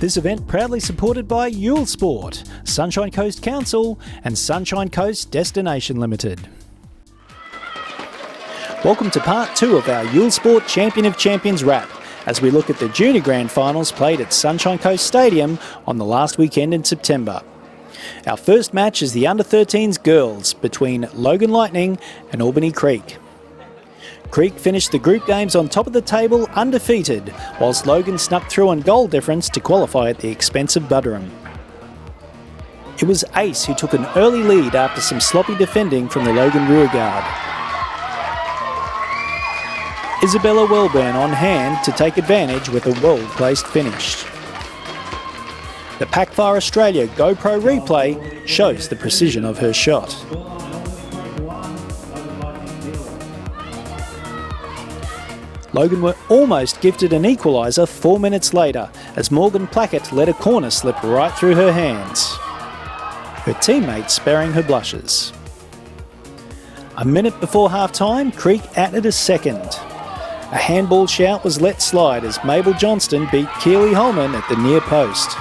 This event proudly supported by Uhlsport, Sunshine Coast Council and Sunshine Coast Destination Limited. Welcome to part 2 of our Uhlsport Champion of Champions wrap as we look at the Junior Grand Finals played at Sunshine Coast Stadium on the last weekend in September. Our first match is the Under-13s girls between Logan Lightning and Albany Creek. Creek finished the group games on top of the table undefeated, whilst Logan snuck through on goal difference to qualify at the expense of Buderim. It was Ace who took an early lead after some sloppy defending from the Logan rearguard. Isabella Welburn on hand to take advantage with a well-placed finish. The Packfire Australia GoPro replay shows the precision of her shot. Logan were almost gifted an equaliser 4 minutes later as Morgan Plackett let a corner slip right through her hands, her teammates sparing her blushes. A minute before half-time, Creek added a second. A handball shout was let slide as Mabel Johnston beat Keely Holman at the near post.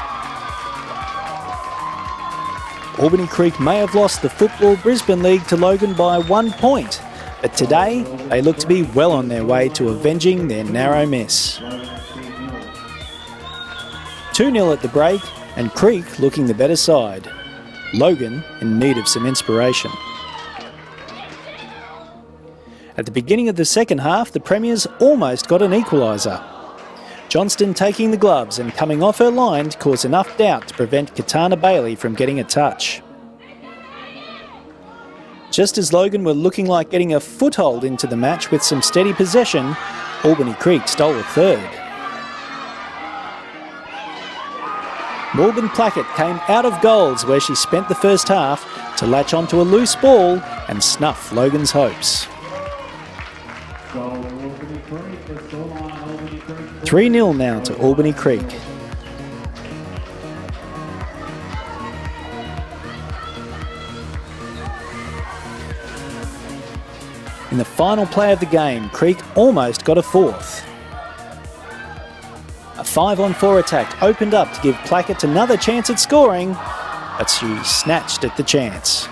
Albany Creek may have lost the Football Brisbane League to Logan by 1 point, but today they look to be well on their way to avenging their narrow miss. 2-0 at the break and Creek looking the better side. Logan in need of some inspiration. At the beginning of the second half, the Premiers almost got an equaliser. Johnston taking the gloves and coming off her line to cause enough doubt to prevent Katana Bailey from getting a touch. Just as Logan were looking like getting a foothold into the match with some steady possession, Albany Creek stole a third. Morgan Plackett came out of goals where she spent the first half to latch onto a loose ball and snuff Logan's hopes. 3-0 now to Albany Creek. In the final play of the game, Creek almost got a fourth. A 5-on-4 attack opened up to give Plackett another chance at scoring, but she snatched at the chance.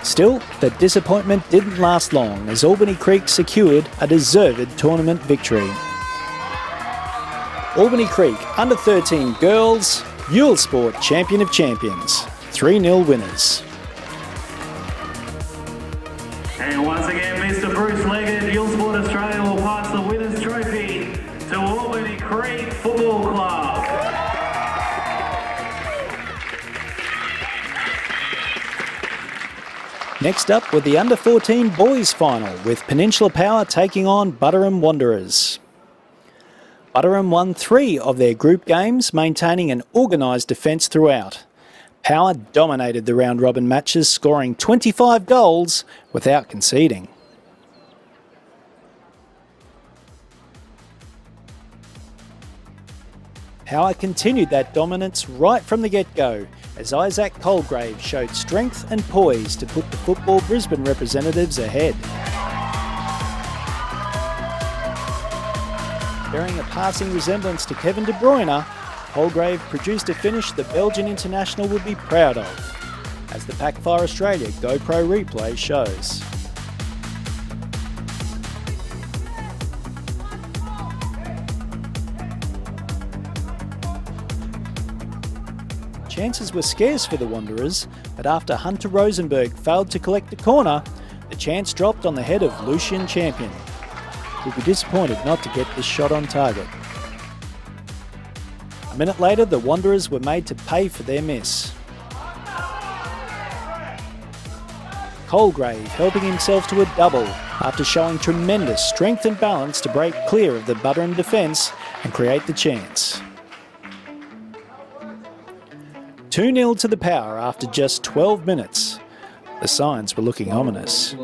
Still, the disappointment didn't last long as Albany Creek secured a deserved tournament victory. Albany Creek Under-13 Girls, Uhlsport Champion of Champions, 3-0 winners. And once again, Mr. Bruce Leggett, Uhlsport Australia will pass the winner's trophy to Albany Creek Football Club. Next up were the Under-14 Boys Final, with Peninsula Power taking on Buderim Wanderers. Buderim won 3 of their group games, maintaining an organised defence throughout. Power dominated the round-robin matches, scoring 25 goals without conceding. Power continued that dominance right from the get-go, as Isaac Colgrave showed strength and poise to put the Football Brisbane representatives ahead. Bearing a passing resemblance to Kevin De Bruyne, Colgrave produced a finish the Belgian international would be proud of, as the Packfire Australia GoPro replay shows. Chances were scarce for the Wanderers, but after Hunter Rosenberg failed to collect a corner, the chance dropped on the head of Lucian Champion, who would be disappointed not to get this shot on target. A minute later, the Wanderers were made to pay for their miss. Colgrave helping himself to a double after showing tremendous strength and balance to break clear of the Buderim defence and create the chance. 2-0 to the Power after just 12 minutes. The signs were looking ominous.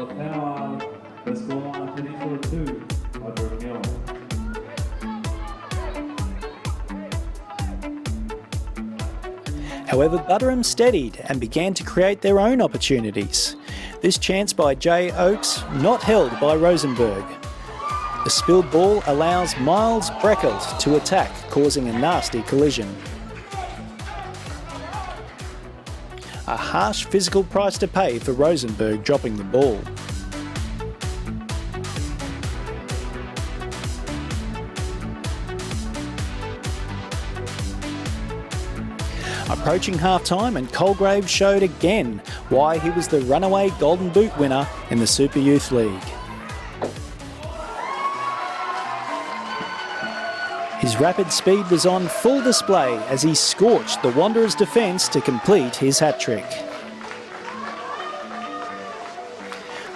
However, Buderim steadied and began to create their own opportunities. This chance by Jay Oakes not held by Rosenberg. The spilled ball allows Miles Breckelt to attack, causing a nasty collision. a harsh physical price to pay for Rosenberg dropping the ball. Approaching half-time, and Colgrave showed again why he was the runaway Golden Boot winner in the Super Youth League. His rapid speed was on full display as he scorched the Wanderers' defence to complete his hat-trick.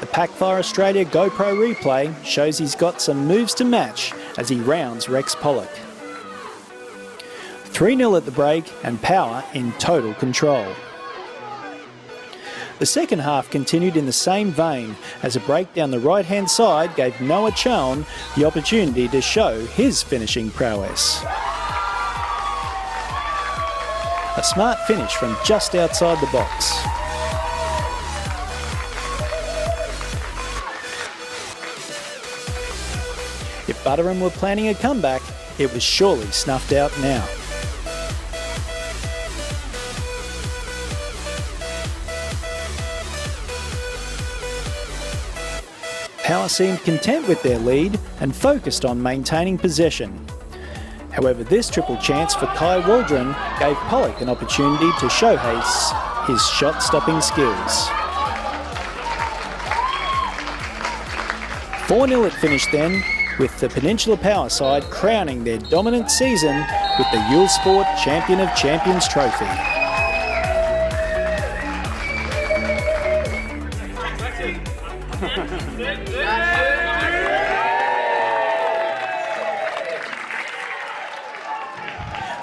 The Packfire Australia GoPro replay shows he's got some moves to match as he rounds Rex Pollock. 3-0 at the break and Power in total control. The second half continued in the same vein as a break down the right-hand side gave Noah Chown the opportunity to show his finishing prowess. A smart finish from just outside the box. If Buderim were planning a comeback, it was surely snuffed out now. Power seemed content with their lead and focused on maintaining possession. However, this triple chance for Kai Waldron gave Pollock an opportunity to showcase his shot-stopping skills. 4-0 it finished then, with the Peninsula Power side crowning their dominant season with the Uhlsport Champion of Champions trophy.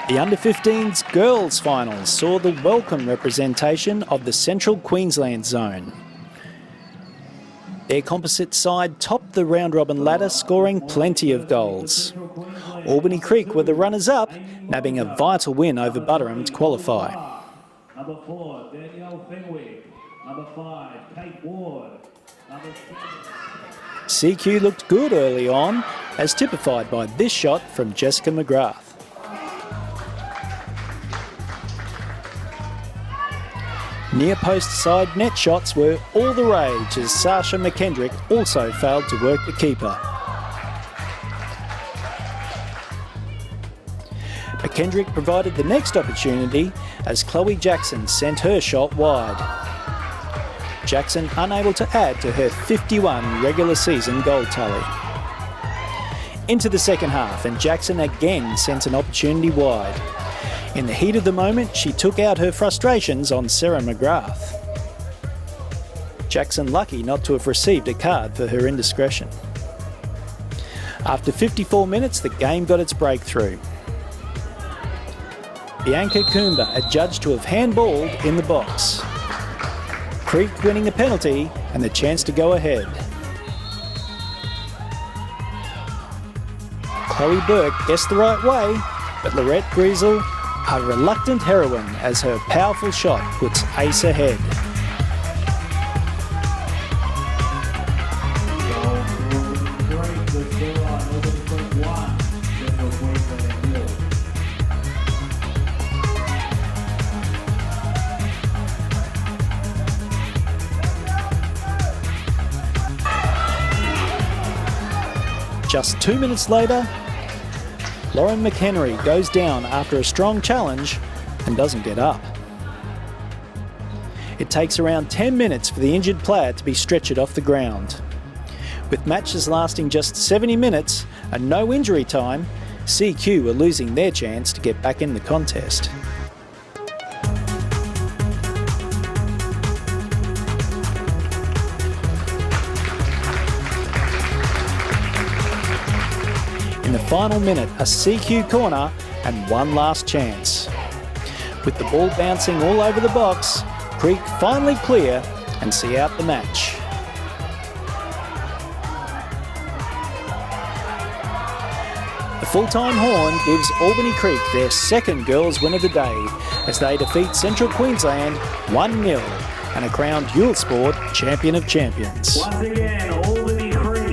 The Under-15s girls finals saw the welcome representation of the Central Queensland zone. Their composite side topped the round-robin ladder, scoring plenty of goals. Albany Creek were the runners-up, nabbing a vital win over Buderim to qualify. Number 4, Danielle Fenwick. Number 5, Kate Ward. Number 7. CQ looked good early on, as typified by this shot from Jessica McGrath. Near post side net shots were all the rage as Sasha McKendrick also failed to work the keeper. McKendrick provided the next opportunity as Chloe Jackson sent her shot wide. Jackson unable to add to her 51 regular season goal tally. Into the second half, and Jackson again sent an opportunity wide. In the heat of the moment, she took out her frustrations on Sarah McGrath. Jackson lucky not to have received a card for her indiscretion. After 54 minutes, the game got its breakthrough. Bianca Coomber adjudged to have handballed in the box. Creek winning the penalty and the chance to go ahead. Chloe Burke guessed the right way, but Lorette Griesel, a reluctant heroine as her powerful shot puts Ace ahead. Just 2 minutes later, Lauren McHenry goes down after a strong challenge and doesn't get up. It takes around 10 minutes for the injured player to be stretchered off the ground. With matches lasting just 70 minutes and no injury time, CQ are losing their chance to get back in the contest. In the final minute, a CQ corner and one last chance. With the ball bouncing all over the box, Creek finally clear and see out the match. The full-time horn gives Albany Creek their second girls win of the day as they defeat Central Queensland 1-0 and are crowned Uhlsport Champion of Champions. Once again, Albany Creek.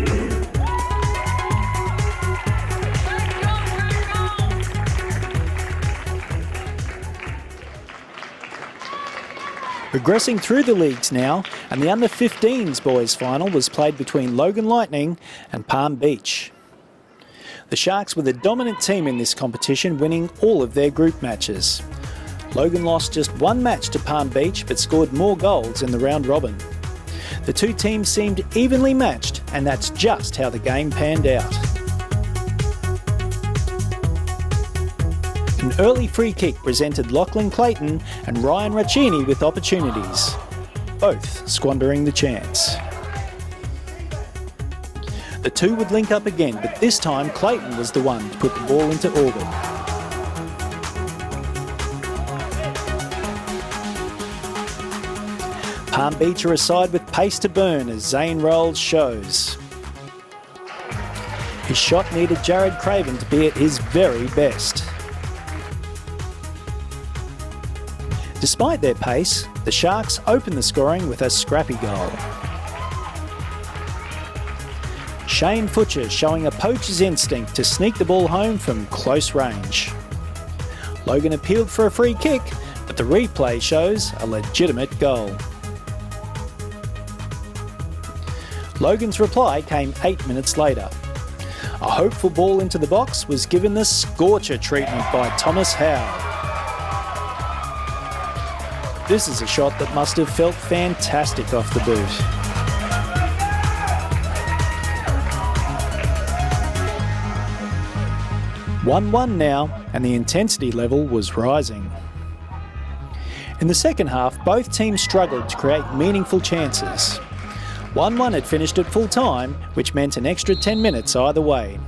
Regressing through the leagues now, and the under-15s boys final was played between Logan Lightning and Palm Beach. The Sharks were the dominant team in this competition, winning all of their group matches. Logan lost just one match to Palm Beach but scored more goals in the round robin. The two teams seemed evenly matched, and that's just how the game panned out. An early free kick presented Lachlan Clayton and Ryan Raccini with opportunities, both squandering the chance. The two would link up again, but this time Clayton was the one to put the ball into orbit. Palm Beach are a side with pace to burn, as Zane Rolls shows. His shot needed Jared Craven to be at his very best. Despite their pace, the Sharks opened the scoring with a scrappy goal. Shane Futcher showing a poacher's instinct to sneak the ball home from close range. Logan appealed for a free kick, but the replay shows a legitimate goal. Logan's reply came 8 minutes later. A hopeful ball into the box was given the scorcher treatment by Thomas Howe. This is a shot that must have felt fantastic off the boot. (1-1) now, and the intensity level was rising. In the second half, both teams struggled to create meaningful chances. 1-1 had finished at full time, which meant an extra 10 minutes either way.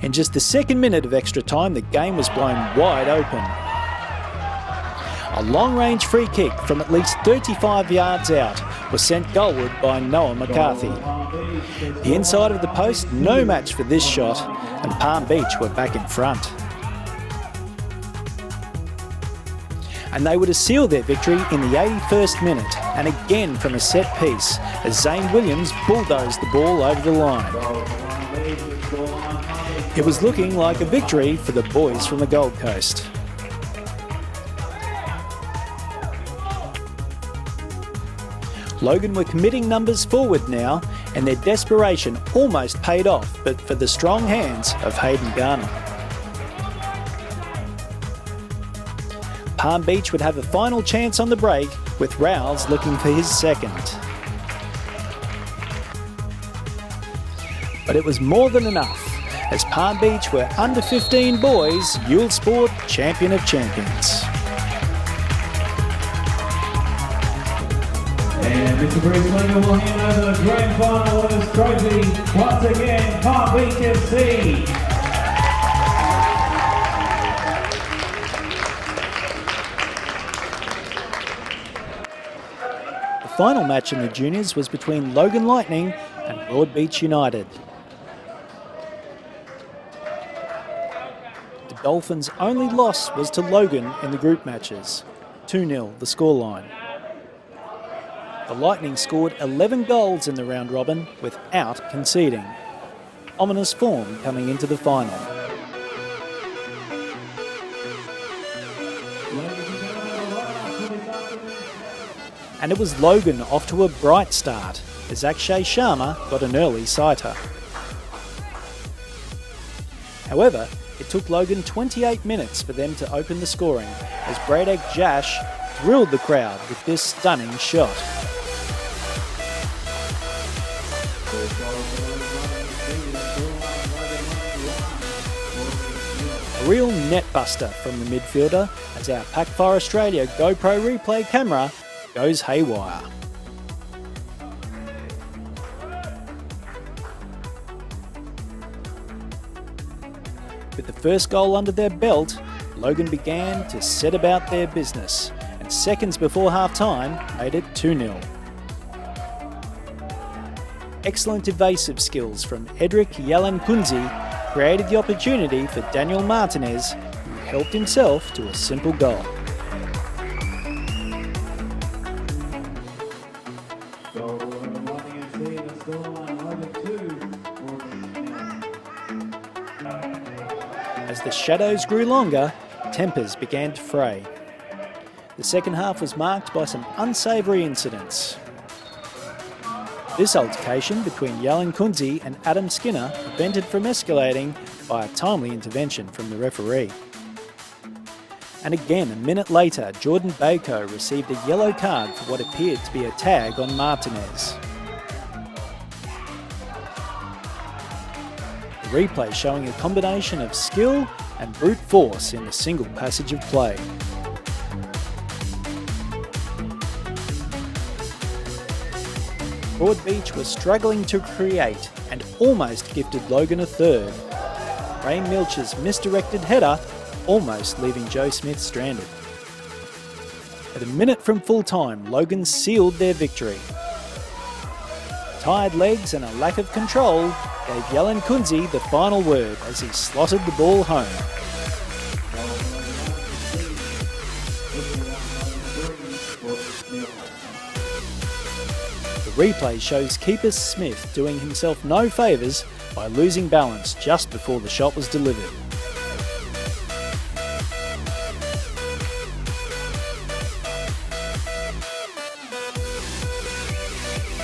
In just the second minute of extra time, the game was blown wide open. A long-range free kick from at least 35 yards out was sent goalward by Noah McCarthy. The inside of the post, no match for this shot, and Palm Beach were back in front. And they were to seal their victory in the 81st minute, and again from a set piece, as Zane Williams bulldozed the ball over the line. It was looking like a victory for the boys from the Gold Coast. Logan were committing numbers forward now, and their desperation almost paid off, but for the strong hands of Hayden Garner. Palm Beach would have a final chance on the break, with Rouse looking for his second. But it was more than enough, as Palm Beach were under-15 boys Uhlsport champion of champions. And Mr. Bruce Logan will hand over the grand final winners trophy once again, Palm Beach FC. The final match in the juniors was between Logan Lightning and Broadbeach United. The Dolphins' only loss was to Logan in the group matches, 2-0 the scoreline. The Lightning scored 11 goals in the round robin without conceding. Ominous form coming into the final. And it was Logan off to a bright start, as Akshay Sharma got an early sighter. However, it took Logan 28 minutes for them to open the scoring, as Bradek Jash thrilled the crowd with this stunning shot. A real net buster from the midfielder, as our Pack for Australia GoPro replay camera goes haywire. With the first goal under their belt, Logan began to set about their business, and seconds before half-time made it 2-0. Excellent evasive skills from Edric Yalanpunzi created the opportunity for Daniel Martinez, who helped himself to a simple goal. As the shadows grew longer, tempers began to fray. The second half was marked by some unsavoury incidents. This altercation between Yellen Kunze and Adam Skinner prevented from escalating by a timely intervention from the referee. And again, a minute later, Jordan Bako received a yellow card for what appeared to be a tag on Martinez. The replay showing a combination of skill and brute force in the single passage of play. Broadbeach was struggling to create and almost gifted Logan a third. Ray Milch's misdirected header almost leaving Joe Smith stranded. At a minute from full time, Logan sealed their victory. Tired legs and a lack of control gave Yellen Kunze the final word as he slotted the ball home. The replay shows keeper Smith doing himself no favours by losing balance just before the shot was delivered.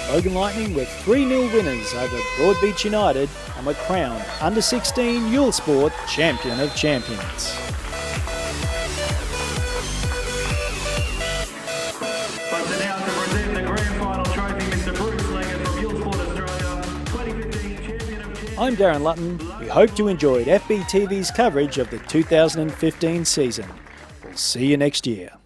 Logan Lightning were 3-0 winners over Broadbeach United and were crowned Under-16 Uhlsport Champion of Champions. I'm Darren Lutton. We hope you enjoyed FBTV's coverage of the 2015 season. We'll see you next year.